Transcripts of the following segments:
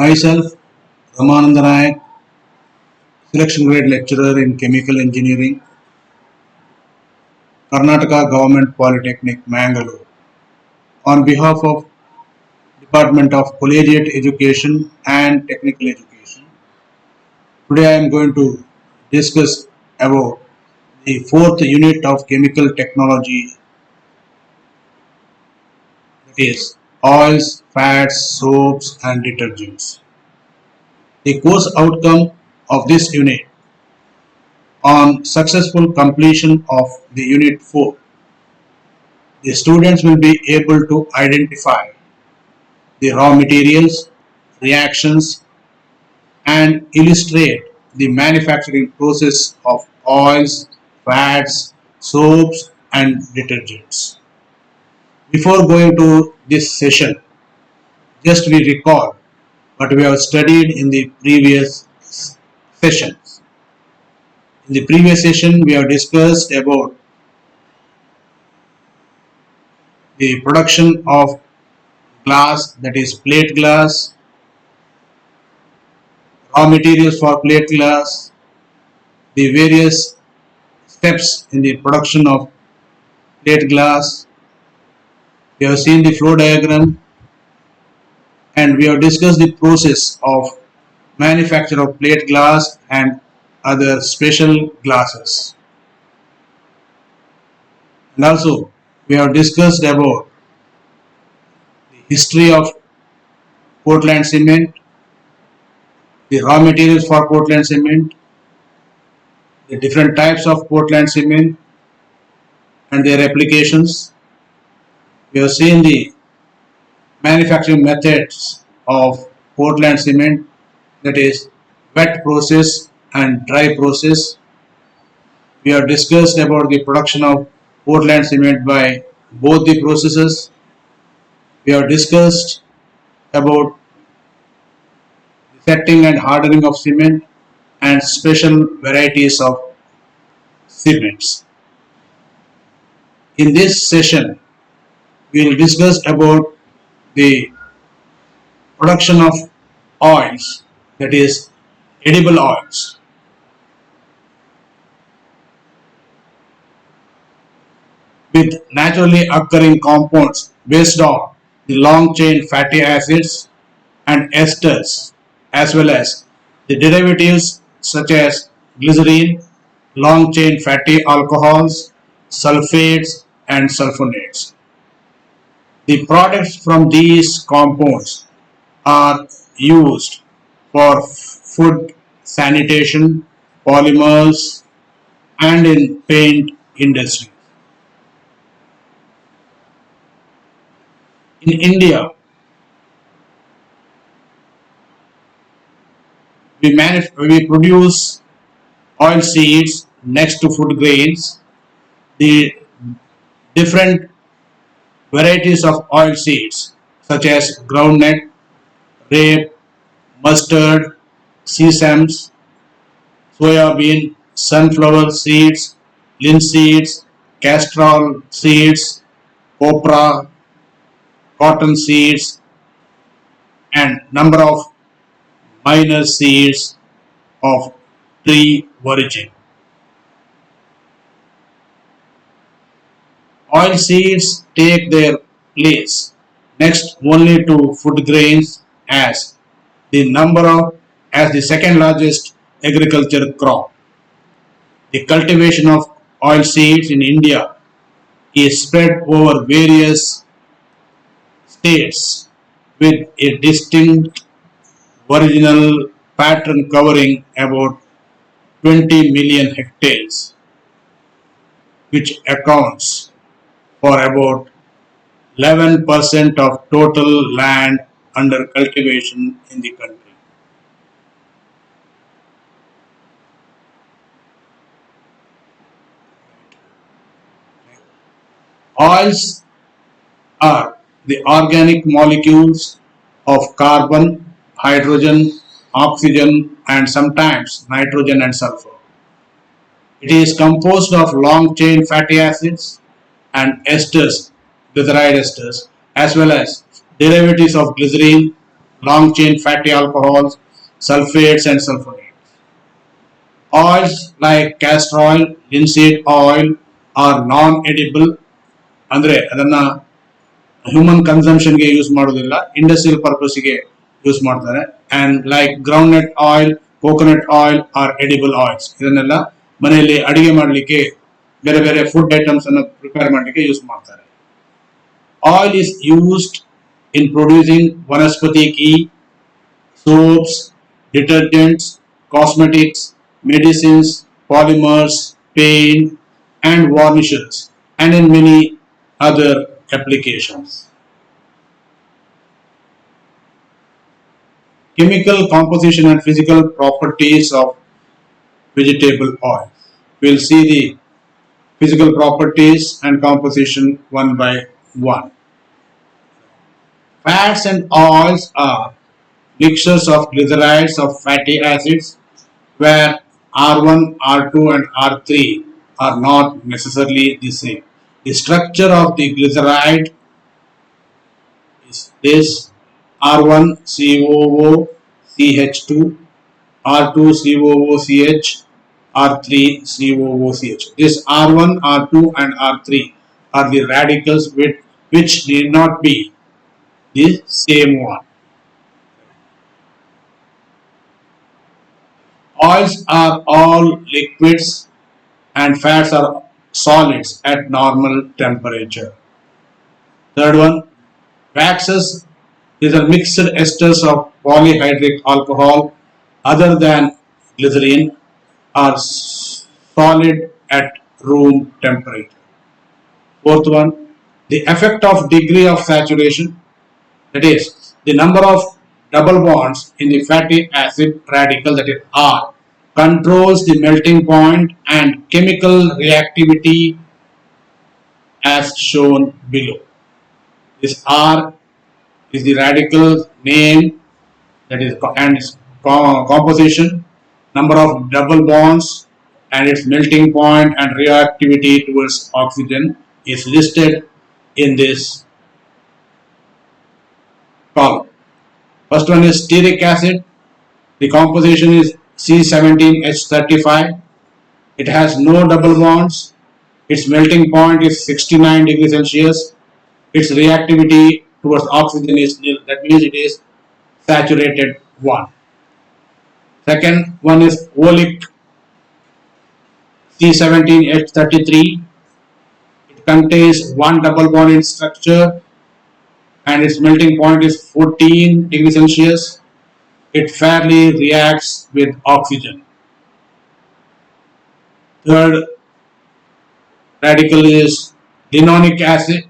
Myself, Ramananda Nayak, selection grade lecturer in chemical engineering, Karnataka Government Polytechnic, Mangalore. On behalf of Department of Collegiate Education and Technical Education, today I am going to discuss about the fourth unit of chemical technology, that is oils, fats, soaps and detergents. The course outcome of this unit on successful completion of the unit 4, the students will be able to identify the raw materials, reactions and illustrate the manufacturing process of oils, fats, soaps and detergents. Before going to this session, just we recall what we have studied in the previous sessions. In the previous session, we have discussed about the production of glass, that is plate glass, raw materials for plate glass, the various steps in the production of plate glass. We have seen the flow diagram and we have discussed the process of manufacture of plate glass and other special glasses. And also we have discussed about the history of Portland cement, the raw materials for Portland cement, the different types of Portland cement and their applications. We have seen the manufacturing methods of Portland cement, that is wet process and dry process. We have discussed about the production of Portland cement by both the processes. We have discussed about the setting and hardening of cement and special varieties of cements. In this session, we will discuss about the production of oils, that is edible oils. With naturally occurring compounds based on the long chain fatty acids and esters, as well as the derivatives such as glycerine, long chain fatty alcohols, sulfates and sulfonates. The products from these compounds are used for food, sanitation, polymers and in paint industry. In India, we produce oil seeds next to food grains. The different varieties of oil seeds such as groundnut, rape, mustard, sesame, soya bean, sunflower seeds, linseeds, castor seeds, copra, cotton seeds and number of minor seeds of tree origin. Oil seeds take their place next only to food grains as the second largest agriculture crop. The cultivation of oil seeds in India is spread over various states with a distinct original pattern covering about 20 million hectares, which accounts for about 11% of total land under cultivation in the country. Oils are the organic molecules of carbon, hydrogen, oxygen and sometimes nitrogen and sulfur. It is composed of long chain fatty acids and esters, glyceride esters, as well as derivatives of glycerine, long chain fatty alcohols, sulfates and sulfonates. Oils like castor oil, linseed oil are non-edible. ಅಂದ್ರೆ ಅದನ್ನ human ಕನ್ಸಂಪ್ಷನ್ಗೆ use ಮಾಡೋದಿಲ್ಲ, industrial ಪರ್ಪಸ್ಗೆ use ಮಾಡ್ತಾರೆ. And like groundnut oil, coconut oil are edible oils. ಇದನ್ನೆಲ್ಲ ಮನೆಯಲ್ಲಿ ಅಡಿಗೆ ಮಾಡಲಿಕ್ಕೆ, ಬೇರೆ ಬೇರೆ ಫುಡ್ ಐಟಮ್ಸ್ ಅನ್ನು ಪ್ರಿಪೇರ್ ಮಾಡಲಿಕ್ಕೆ ಯೂಸ್ ಮಾಡ್ತಾರೆ. Oil is used in producing vanaspati ghee, soaps, detergents, cosmetics, medicines, polymers, paint, and varnishes, and in many other applications. Chemical composition and physical properties of vegetable oil. We'll see the physical properties and composition one by one. Fats and oils are mixtures of glycerides of fatty acids where R1, R2 and R3 are not necessarily the same. The structure of the glyceride is this: R1 COOCH2, R2 COOCH, R3 COOCH. This R1, R2 and R3 are the radicals which need not be the same one. Oils are all liquids and fats are solids at normal temperature. Third one, waxes. These are mixed esters of polyhydric alcohol other than glycerine, are solid at room temperature. Fourth one, the effect of degree of saturation, that is the number of double bonds in the fatty acid radical, that is R, controls the melting point and chemical reactivity as shown below. This R is the radical name, that is, and its composition, number of double bonds, and its melting point and reactivity towards oxygen is listed in this column. First one is stearic acid. The composition is C17H35. It has no double bonds. Its melting point is 69 degrees Celsius. Its reactivity towards oxygen is nil. That means it is saturated 1. Second one is oleic, C17H33. It contains one double bond in structure and its melting point is 14 degrees Celsius. It fairly reacts with oxygen. Third radical is linoleic acid.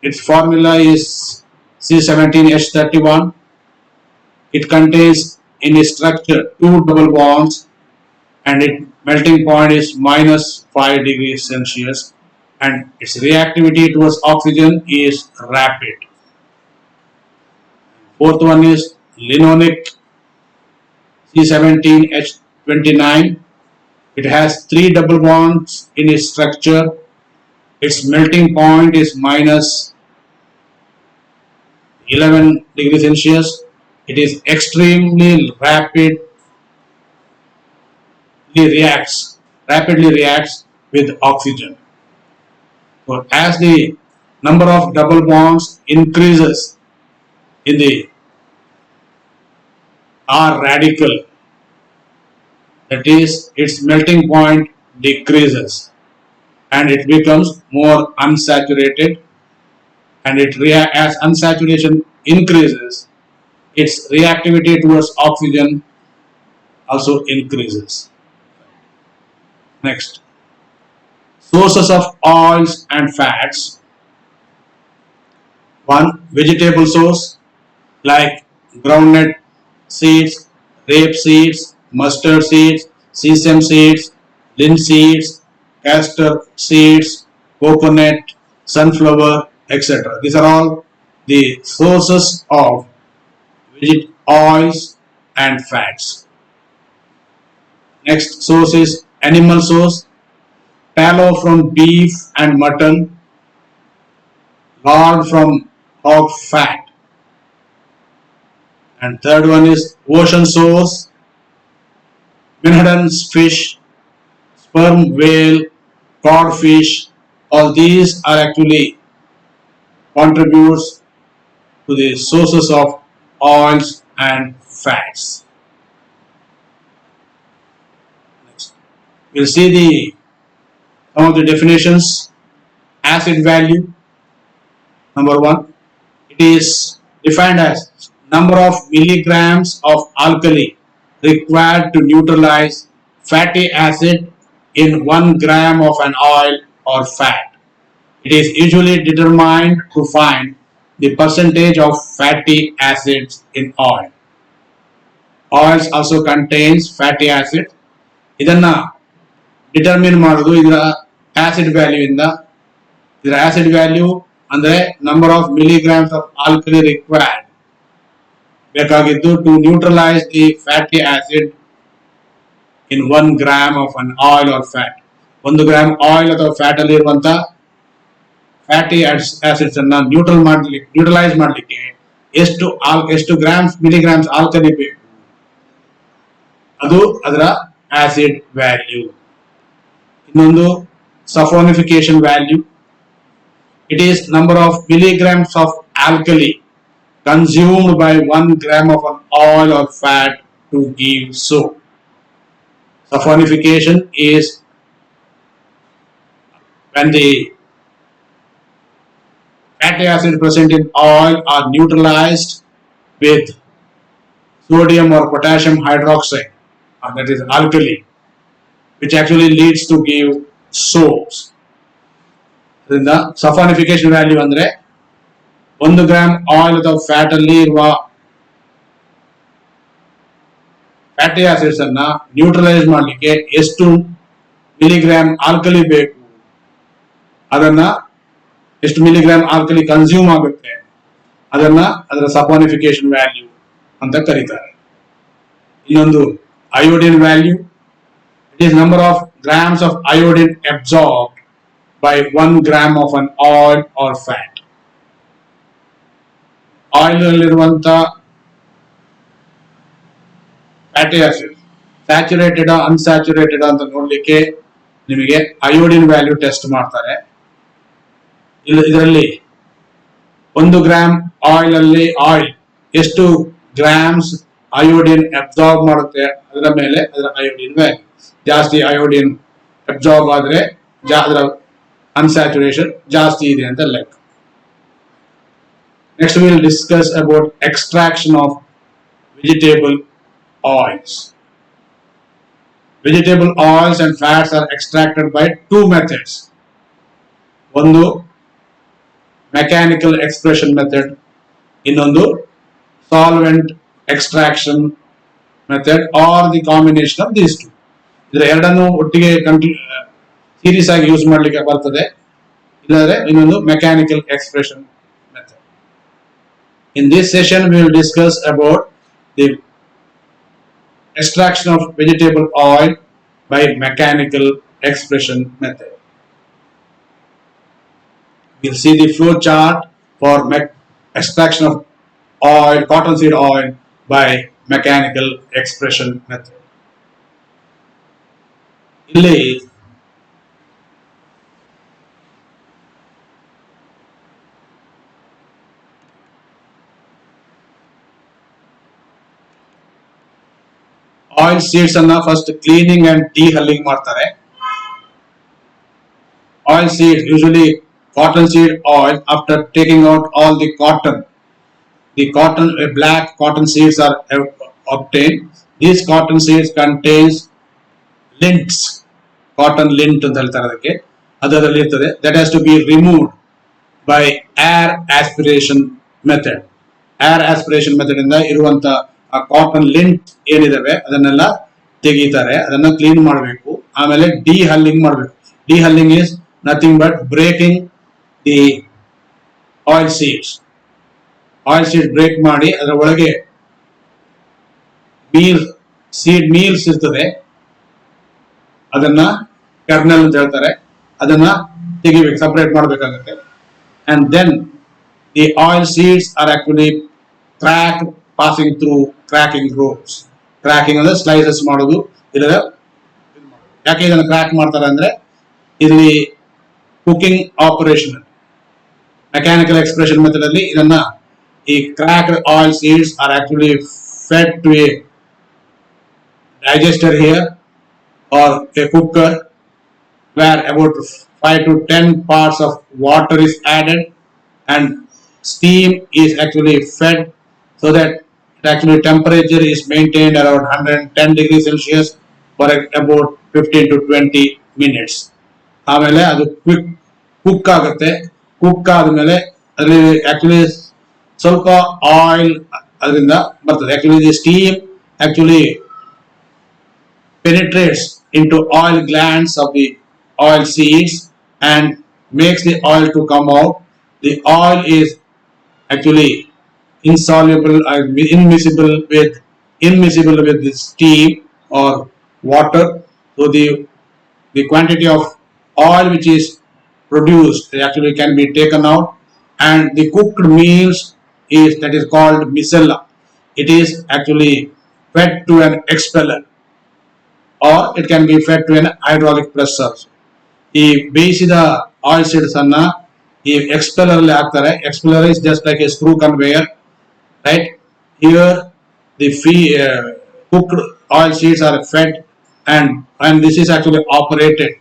Its formula is C17H31. It contains in its structure two double bonds and its melting point is minus 5 degrees Celsius and its reactivity towards oxygen is rapid. Fourth one is linoleic, C17H29. It has three double bonds in its structure. Its melting point is minus 11 degrees Celsius. It is extremely rapidly reacts with oxygen. So as the number of double bonds increases in the R radical, that is its melting point decreases and it becomes more unsaturated, and as unsaturation increases, its reactivity towards oxygen also increases. Next, sources of oils and fats. One, vegetable source like groundnut seeds, rape seeds, mustard seeds, sesame seeds, linseeds, castor seeds, coconut, sunflower, etc. These are all the sources of oils and fats. Next source is animal source: tallow from beef and mutton, lard from hog fat. And third one is ocean source, menhaden fish, sperm whale, codfish. All these are actually contributes to the sources of oils and fats. Next, we'll see some of the definitions. Acid value, number one, it is defined as number of milligrams of alkali required to neutralize fatty acid in 1 gram of an oil or fat. It is usually determined to find the percentage of fatty acids in oil. Oils also contains fatty acid. ಇದನ್ನ determine ಮಾಡೋದು ಇದರ acid value ಇಂದ. ಇದರ acid value ಅಂದ್ರೆ number of milligrams of alkali required ಬೇಕಾಗಿದ್ದು to neutralize the fatty acid in 1 gram of an oil or fat. 1 gram oil ಅಥವಾ fat ಅಲ್ಲಿ ಇರುವಂತ ಫ್ಯಾಟಿ ಆಸಿಡ್ಸ್ ಅನ್ನ ನ್ಯೂಟ್ರಲೈಸ್ ಮಾಡಲಿಕ್ಕೆ ಎಷ್ಟು ಗ್ರಾಮ್ಸ್ ಮಿಲಿಗ್ರಾಮ್ಸ್ ಆಲ್ಕಲಿ ಬೇಕು, ಅದು ಅದರ ಆಸಿಡ್ ವ್ಯಾಲ್ಯೂ. ಇನ್ನೊಂದು ಸಫೋನಿಫಿಕೇಶನ್ value. It is number of milligrams of alkali consumed by 1 gram of an oil or fat to give soap. Saponification is when the fatty acid present in oil are neutralized with sodium or potassium hydroxide, that is alkali, which actually leads to give soaps. ಇದರಿಂದ ಸಫಾನಿಫಿಕೇಶನ್ value ಅಂದ್ರೆ 1 gram oil ಅಥವಾ fat ಅಲ್ಲಿ ಇರುವ fatty acids ಅನ್ನ neutralise ಮಾಡಲಿಕ್ಕೆ ಎಷ್ಟು milligram alkali ಬೇಕು, ಅದನ್ನ ಎಷ್ಟು ಮಿಲಿಗ್ರಾಮ್ ಆಲ್ಕಲಿ ಕನ್ಸ್ಯೂಮ್ ಆಗುತ್ತೆ, ಅದರ ಸಫಾನಿಫಿಕೇಶನ್ ವ್ಯಾಲ್ಯೂ ಅಂತ ಕರೀತಾರೆ. ಇನ್ನೊಂದು iodine value. It is number of grams of iodine absorbed by 1 gram of an oil or fat. Oil ನಲ್ಲಿರುವಂತ ಫ್ಯಾಟಿ ಆಸಿಡ್ ಸ್ಯಾಚುರೇಟೆಡ್ ಅನ್ಸ್ಯಾಚುರೇಟೆಡ್ ಅಂತ ನೋಡ್ಲಿಕ್ಕೆ ನಿಮಗೆ ಅಯೋಡಿನ್ ವ್ಯಾಲ್ಯೂ ಟೆಸ್ಟ್ ಮಾಡ್ತಾರೆ. ಇದರಲ್ಲಿ 1 ಗ್ರಾಮ್ ಆಯಿಲ್ ಅಲ್ಲಿ ಆಯಿಲ್ ಎಷ್ಟು ಗ್ರಾಮ್ಸ್ ಅಯೋಡಿನ್ ಅಬ್ಸಾರ್ಬ್ ಮಾಡುತ್ತೆ ಅದರ ಮೇಲೆ ಅದರ ಅಯೋಡಿನ್ ವ್ಯಾಲ್ಯೂ. ಜಾಸ್ತಿ ಅಯೋಡಿನ್ ಅಬ್ಸಾರ್ಬ್ ಆದ್ರೆ ಅದರ unsaturation ಜಾಸ್ತಿ ಇದೆ ಅಂತ ಲೆಕ್ಕ. Next we will discuss about extraction of vegetable oils. Vegetable oils and fats are extracted by two methods. ಒಂದು mechanical expression method, ಇನ್ನೊಂದು solvent extraction method or the combination of these two. ಇದರ ಎರಡನ್ನು ಒಟ್ಟಿಗೆ series ಆಗಿ use ಮಾಡಲಿಕ್ಕೆ ಬರ್ತದೆ, ಇಲ್ಲದ್ರೆ ಇನ್ನೊಂದು mechanical expression method. In this session we will discuss about the extraction of vegetable oil by mechanical expression method. Will see the flow chart for extraction of oil, cotton seed oil by mechanical expression method. ಇಲ್ಲಿ oil seeds ಅನ್ನ first cleaning and ಡಿಹಲ್ಲಿಂಗ್ ಮಾಡ್ತಾರೆ. Oil seed usually cotton seed oil after taking out all the cotton black cotton seeds are obtained. These cotton seeds contains lints, cotton lint ಅಂತ ಹೇಳ್ತಾರೆ ಅದಕ್ಕೆ. ಅದರಲ್ಲಿ ಇರ್ತದೆ. That has to be removed by air aspiration method. Air aspiration method ಇಂದ ಇರುವಂತ ಆ cotton ಲಿಂಟ್ ಏನಿದಾವೆ ಅದನ್ನೆಲ್ಲ ತೆಗೀತಾರೆ, ಅದನ್ನ ಕ್ಲೀನ್ ಮಾಡಬೇಕು. ಆಮೇಲೆ ಡಿಹಲ್ಲಿಂಗ್ ಮಾಡಬೇಕು. Dehulling is nothing but breaking the oil seeds. Oil seed break ಮಾಡಿ ಅದರ ಒಳಗೆ ಸೀಡ್ ಮೀಲ್ಸ್ ಇರ್ತದೆ, ಅದನ್ನ ಕರ್ನಲ್ ಅಂತ ಹೇಳ್ತಾರೆ, ಅದನ್ನ ತೆಗಿಬೇಕು, ಸಪರೇಟ್ ಮಾಡಬೇಕಾಗುತ್ತೆ. And then the oil seeds are actually cracked passing through cracking ropes. Cracking ಅಂದ್ರೆ ಸ್ಲೈಸಸ್ ಮಾಡೋದು. ಇಲ್ಲ ಯಾಕೆ ಇದನ್ನು ಕ್ರ್ಯಾಕ್ ಮಾಡ್ತಾರೆ ಅಂದ್ರೆ ಇಲ್ಲಿ cooking operation mechanical expression method ಅಲ್ಲಿ ಇದನ್ನ ಈ cracked oil seeds are actually fed to a digester here or a cooker where about 5 to 10 parts of water is added and steam is actually fed so that actually temperature is maintained around 110 degrees Celsius for about 15 to 20 minutes. ಆಮೇಲೆ ಅದು cook ಆಗುತ್ತೆ. Cook ಆದ್ಮೇಲೆ ಅದರಲ್ಲಿ actually ಸ್ವಲ್ಪ oil ಅದರಿಂದ ಬರ್ತದೆ. Actually the steam actually penetrates into oil glands of the oil seeds and makes the oil to come out. The oil is actually insoluble or immiscible with the steam or water. So the quantity of oil which is produced actually can be taken out, and the cooked meals is that is called micella. It is actually fed to an expeller or it can be fed to an hydraulic press also. ಈ ಬೇಯಿಸಿದ oil seeds ಅನ್ನ ಈ expeller ಅಲ್ಲಿ ಹಾಕ್ತಾರೆ. Expeller is just like A screw conveyor, right? Here the cooked oil seeds are fed and this is actually operated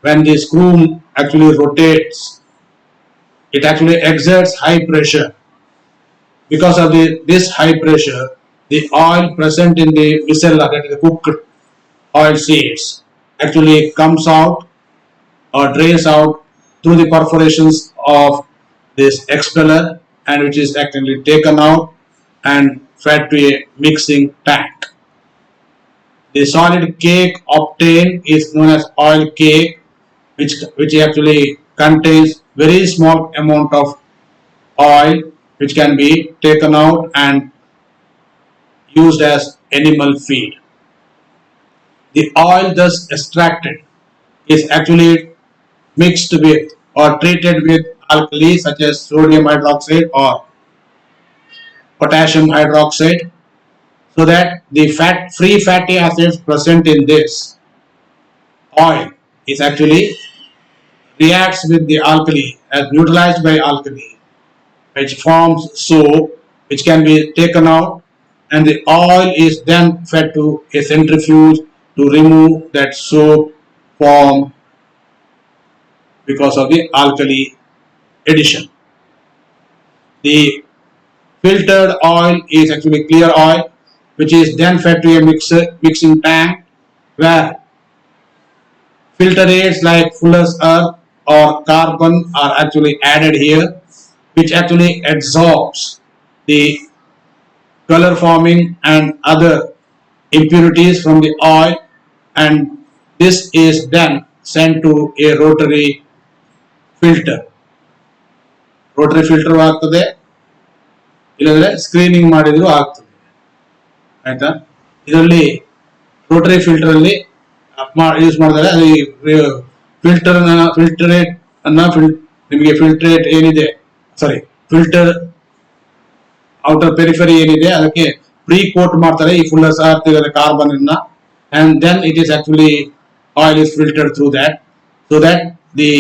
when the screw actually rotates. It actually exerts high pressure. Because of this high pressure, the oil present in the micella, that is the cooked oil seeds, actually comes out or drains out through the perforations of this expeller, and which is actually taken out and fed to a mixing tank. The solid cake obtained is known as oil cake, which actually contains very small amount of oil which can be taken out and used as animal feed. The oil thus extracted is actually mixed with or treated with alkalis such as sodium hydroxide or potassium hydroxide, so that the free fatty acids present in this oil is actually reacts with the alkali as neutralized by alkali, which forms soap, which can be taken out, and the oil is then fed to a centrifuge to remove that soap form because of the alkali addition. The filtered oil is actually clear oil, which is then fed to a mixing tank where filtrates like Fuller's earth or carbon are actually added here, which actually absorbs the color forming and other impurities from the oil, and this is then sent to a rotary filter. Rotary filter ಆಗ್ತದೆ, ಇಲ್ಲಂದ್ರೆ screening ಮಾಡಿದ್ರು ಆಗ್ತದೆ. ಆಯ್ತಾ? ಇದರಲ್ಲಿ Rotary filter ಅಲ್ಲಿ use ಮಾಡಿದಾಗ ಫಿಲ್ಟರೇಟ್ ನಿಮಗೆ filtrate ಏನಿದೆ, ಸಾರಿ ಫಿಲ್ಟರ್ ಔಟರ್ ಪೆರಿಫರಿ ಏನಿದೆ ಅದಕ್ಕೆ ಪ್ರೀ ಕೋಟ್ ಮಾಡ್ತಾರೆ ಈ ಫುಲ್ಲರ್ಸ್ ಅರ್ತ್ ಕಾರ್ಬನ್ ಅನ್ನ, and then it is actually oil is filtered through that, so that the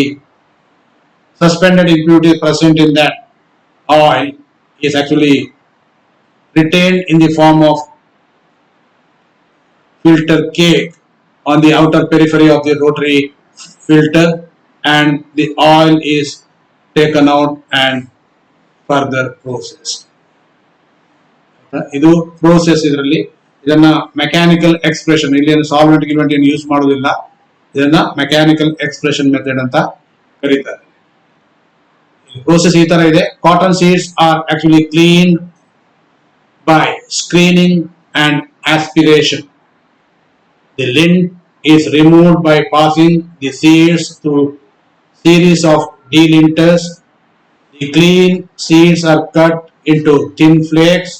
suspended impurity present in that oil is actually retained in the form of filter cake on the outer periphery of the rotary filter, and the oil is taken out and further processed. ಇದು process. ಇದರಲ್ಲಿ ಇದನ್ನ mechanical expression, ಇಲ್ಲಿ solvent ಗಿಲ್ವೆಂಟ್ ಏನು use ಮಾಡೋದಿಲ್ಲ, ಇದನ್ನ mechanical expression method ಅಂತ ಕರೀತಾರೆ. Process ಈ ತರ ಇದೆ. Cotton seeds are actually cleaned by screening and aspiration. The lint is removed by passing the seeds through series of delinters. The clean seeds are cut into thin flakes.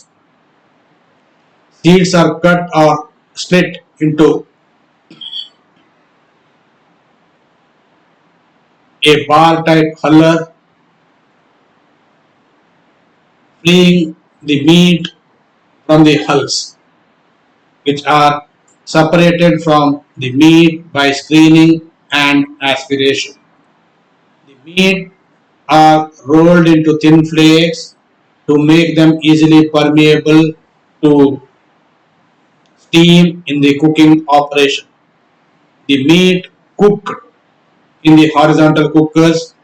Seeds are cut or split into a bar type huller. Freeing the meat from the hulls, which are separated from the meat by screening and aspiration. The meat are rolled into thin flakes to make them easily permeable to steam in the cooking operation. The meat cooked in the horizontal cookers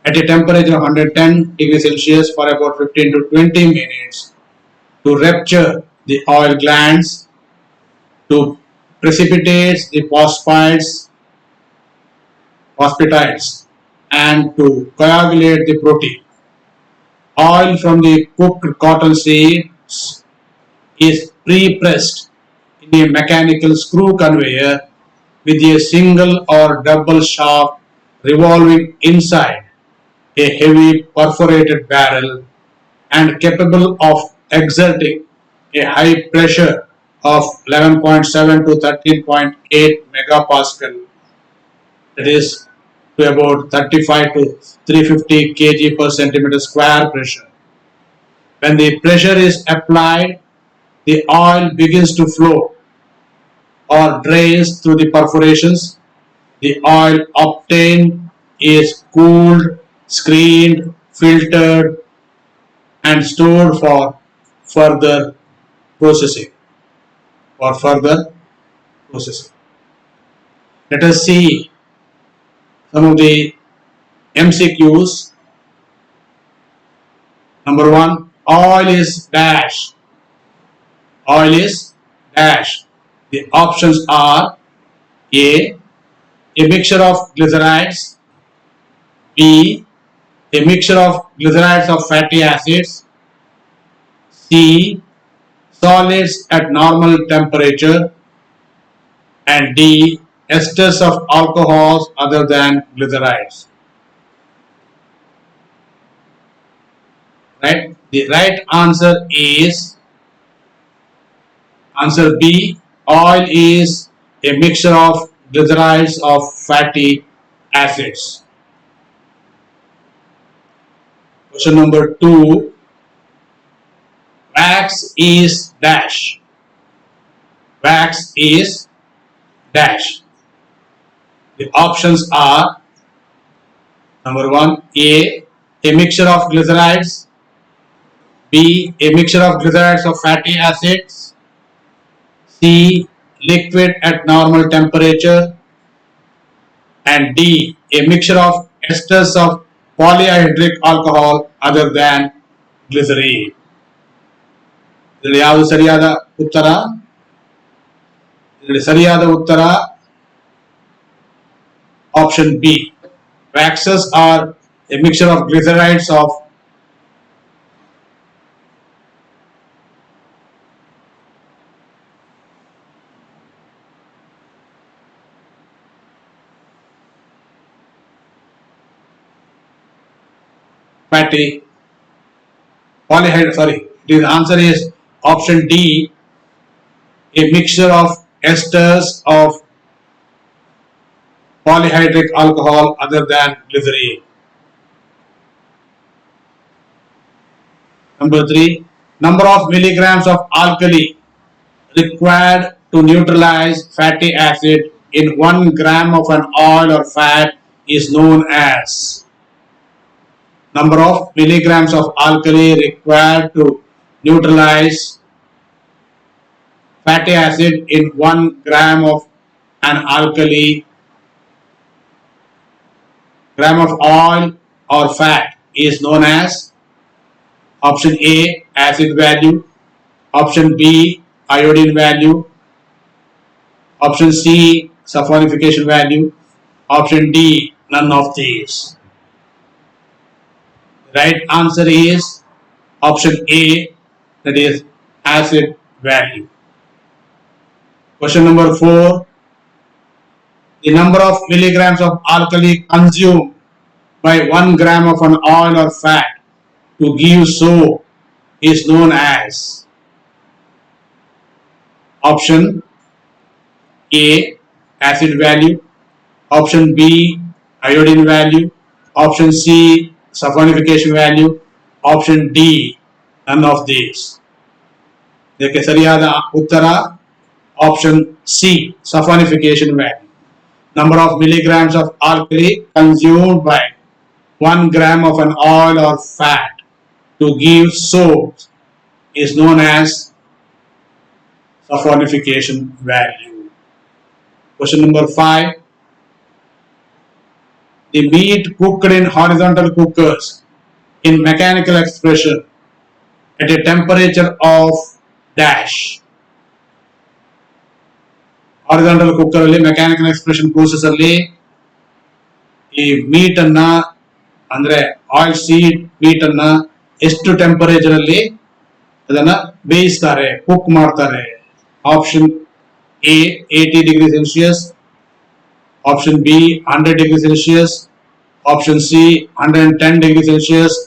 at a temperature of 110 degrees Celsius for about 15 to 20 minutes to rupture the oil glands, to precipitate the phosphatides, and to coagulate the protein. Oil from the cooked cotton seeds is pre-pressed in a mechanical screw conveyor with a single or double shaft revolving inside a heavy perforated barrel and capable of exerting a high pressure of 11.7 to 13.8 megapascal, that is to about 35 to 350 kg per centimeter square pressure. When the pressure is applied, the oil begins to flow or drains through the perforations. The oil obtained is cooled, screened, filtered, and stored for further processing. For further processing. Let us see some of the MCQs. Number one, oil is dash. Oil is dash. The options are a mixture of glycerides, B, a mixture of glycerides of fatty acids, C, solids at normal temperature, and D, esters of alcohols other than glycerides. Right? The right answer is answer B. Oil is a mixture of glycerides of fatty acids. Question number 2. Wax is dash. Wax is dash. The options are number 1, A mixture of glycerides, B, a mixture of glycerides of fatty acids, C, liquid at normal temperature, and D, a mixture of esters of polyhydric alcohol other than glycerine. ಇದರಲ್ಲಿ ಯಾವುದು ಸರಿಯಾದ ಉತ್ತರ? ಇದರಲ್ಲಿ ಸರಿಯಾದ ಉತ್ತರ option B. Waxes are a mixture of glycerides of fatty polyhydric. Sorry, the answer is option D, a mixture of esters of polyhydric alcohol other than glycerine. Number 3, number of milligrams of alkali required to neutralize fatty acid in 1 gram of an oil or fat is known as. Number of milligrams of alkali required to neutralize fatty acid in 1 gram of an gram of oil or fat is known as option A, acid value, option B, iodine value, option C, saponification value, option D, none of these. Right answer is option A, that is acid value. Question number 4. The number of milligrams of alkali consumed by 1 gram of an oil or fat to give soap is known as. Option A, acid value, option B, iodine value, option C, saponification value, option D, none of these. ಇದಕ್ಕೆ ಸರಿಯಾದ ಉತ್ತರ option C, saponification value. Number of milligrams of alkali consumed by 1 gram of an oil or fat to give soap is known as safonification value. Question number 5. The meat cooked in horizontal cookers in mechanical expression at a temperature of dash. Horizontal cooker ಅಲ್ಲಿ, mechanical expression process ಅಲ್ಲಿ ಈ meet ಅನ್ನ ಅಂದ್ರೆ oil seed meet ಅನ್ನ ಎಷ್ಟು temperature ಅಲ್ಲಿ ಅದನ್ನ ಬೇಯಿಸ್ತಾರೆ, cook ಮಾಡ್ತಾರೆ? Option A 80 degree Celsius, option B 100 degree Celsius, option C 110 degree Celsius,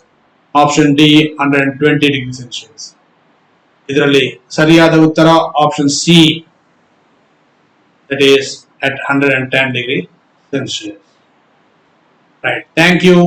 option D 120 degree Celsius. ಇದರಲ್ಲಿ ಸರಿಯಾದ ಉತ್ತರ option C, that is at 110 degree Celsius. Right. Thank you.